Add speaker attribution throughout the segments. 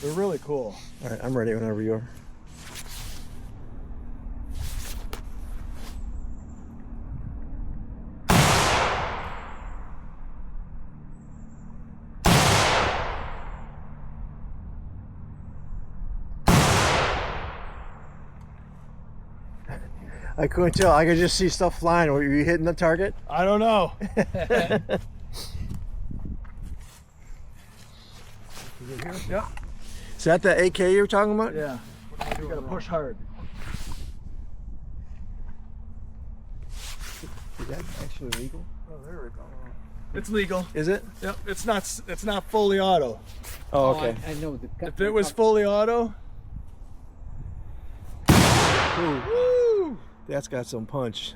Speaker 1: They're really cool.
Speaker 2: All right, I'm ready whenever you are. I couldn't tell. I could just see stuff flying. Were you hitting the target?
Speaker 1: I don't know. Yeah.
Speaker 2: Is that the AK you were talking about?
Speaker 1: Yeah. You gotta push hard.
Speaker 2: Is that actually legal?
Speaker 1: Oh, there we go. It's legal.
Speaker 2: Is it?
Speaker 1: Yep. It's not fully auto.
Speaker 2: Oh, okay.
Speaker 3: I know.
Speaker 1: If it was fully auto,
Speaker 2: Ooh,
Speaker 1: woo!
Speaker 2: that's got some punch.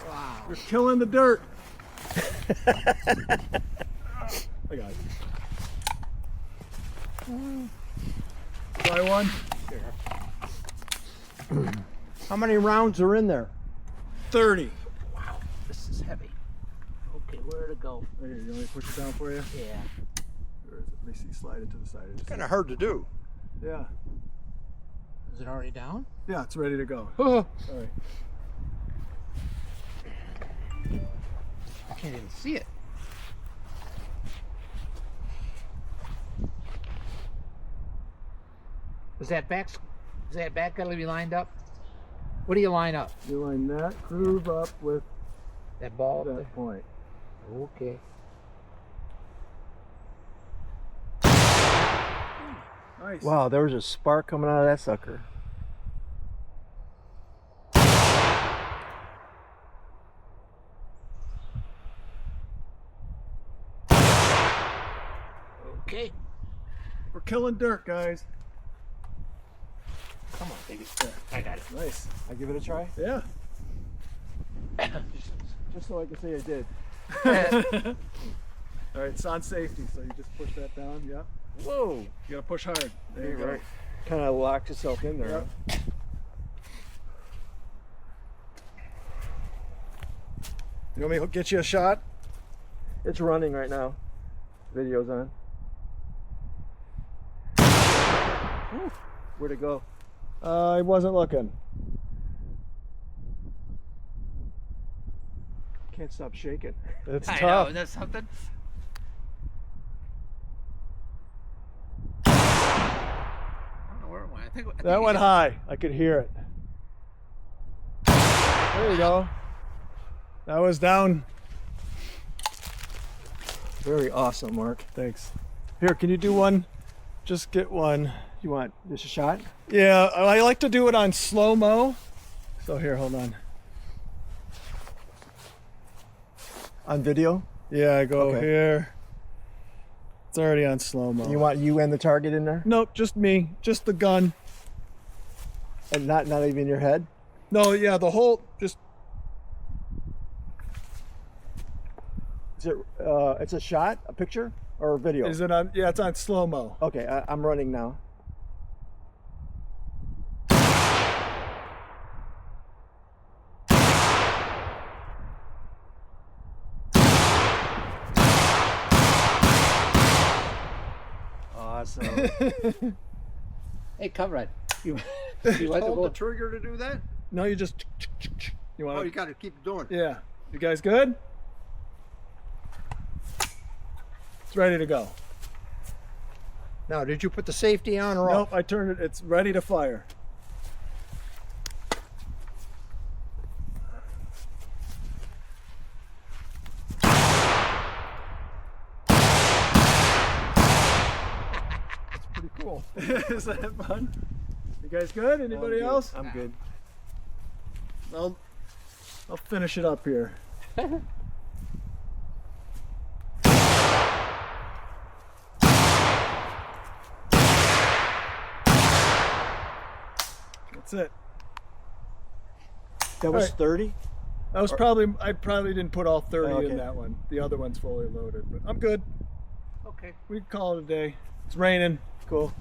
Speaker 3: Wow.
Speaker 1: You're killing the dirt. I got it. Try one.
Speaker 2: How many rounds are in there?
Speaker 1: 30.
Speaker 3: Wow. This is heavy. Okay, where to go?
Speaker 1: Right here, you want me to push it down for you?
Speaker 3: Yeah.
Speaker 1: Or is it? Let me see. Slide it to the side.
Speaker 2: Kind of hard to do.
Speaker 1: Yeah.
Speaker 3: Is it already down?
Speaker 1: Yeah, it's ready to go.
Speaker 3: Oh.
Speaker 1: All right.
Speaker 3: I can't even see it. Is that back gotta be lined up? What do you line up?
Speaker 1: You line that groove up with
Speaker 3: That ball? up
Speaker 1: that point.
Speaker 3: there? Okay.
Speaker 1: Nice.
Speaker 2: Wow, there was a spark coming out of that sucker.
Speaker 3: Okay.
Speaker 1: We're killing dirt, guys.
Speaker 3: Come on, baby. I got it.
Speaker 1: Nice.
Speaker 2: I give it a try?
Speaker 1: Yeah.
Speaker 2: Just so I can say I did.
Speaker 1: All right, it's on safety, so you just push that down. Yeah.
Speaker 2: Whoa.
Speaker 1: You gotta push hard. There you go.
Speaker 2: Right. Kind of locked itself in there.
Speaker 1: Yep. You want me to get you a shot?
Speaker 2: It's running right now. Video's on. Whew. Where'd it go?
Speaker 1: I wasn't looking.
Speaker 2: Can't stop shaking.
Speaker 1: It's
Speaker 3: I
Speaker 1: tough.
Speaker 3: know, that's something. I don't know where it went. I think
Speaker 1: That went high. I could hear it. There you go. That was down.
Speaker 2: Very awesome, Mark.
Speaker 1: Thanks. Here, can you do one? Just get one.
Speaker 2: You want just a shot?
Speaker 1: Yeah, I like to do it on slow-mo. So here, hold on.
Speaker 2: On video?
Speaker 1: Yeah, I go
Speaker 2: Okay.
Speaker 1: here. It's already on slow-mo.
Speaker 2: You want you and the target in there?
Speaker 1: Nope, just me. Just the gun.
Speaker 2: And not even your head?
Speaker 1: No, yeah, the whole, just,
Speaker 2: Is it it's a shot, a picture, or a video?
Speaker 1: is it on, yeah, it's on slow-mo.
Speaker 2: Okay, I'm running now. Awesome.
Speaker 3: Hey, Conrad. You want to
Speaker 4: Hold
Speaker 3: go?
Speaker 4: the trigger to do that?
Speaker 1: No, you just, you want
Speaker 4: Oh,
Speaker 1: to,
Speaker 4: you got to keep doing it.
Speaker 1: yeah. You guys good? It's ready to go.
Speaker 4: Now, did you put the safety on or
Speaker 1: Nope,
Speaker 4: off?
Speaker 1: I turned it, it's ready to fire.
Speaker 4: That's pretty cool.
Speaker 1: Is that fun? You guys good? Anybody else?
Speaker 2: I'm good.
Speaker 1: I'll finish it up here. That's it.
Speaker 2: That was
Speaker 1: Alright.
Speaker 2: 30?
Speaker 1: That was probably, I probably didn't put all 30
Speaker 2: Okay.
Speaker 1: in that one. The other one's fully loaded, but I'm good.
Speaker 3: Okay.
Speaker 1: We can call it a day. It's raining.
Speaker 2: Cool.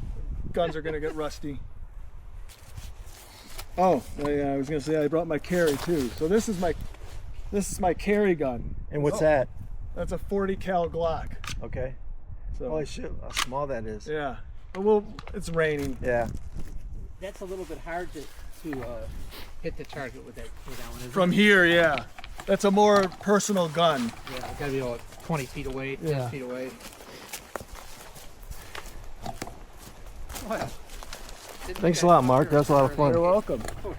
Speaker 1: Guns are gonna get rusty. Oh, yeah, I was gonna say I brought my carry too. So this is my carry gun.
Speaker 2: And what's that?
Speaker 1: That's a 40 cal Glock.
Speaker 2: Okay.
Speaker 1: So
Speaker 2: Holy shit, how small that is.
Speaker 1: yeah, but it's raining.
Speaker 2: Yeah.
Speaker 3: That's a little bit hard to hit the target with that one. Isn't
Speaker 1: From
Speaker 3: it?
Speaker 1: here, yeah. That's a more personal gun.
Speaker 3: Yeah, it's gotta be about 20 feet away, 10
Speaker 1: Yeah.
Speaker 3: feet away. Well,
Speaker 2: Thanks a lot, Mark. That was a lot of fun.
Speaker 1: You're welcome.
Speaker 3: Oh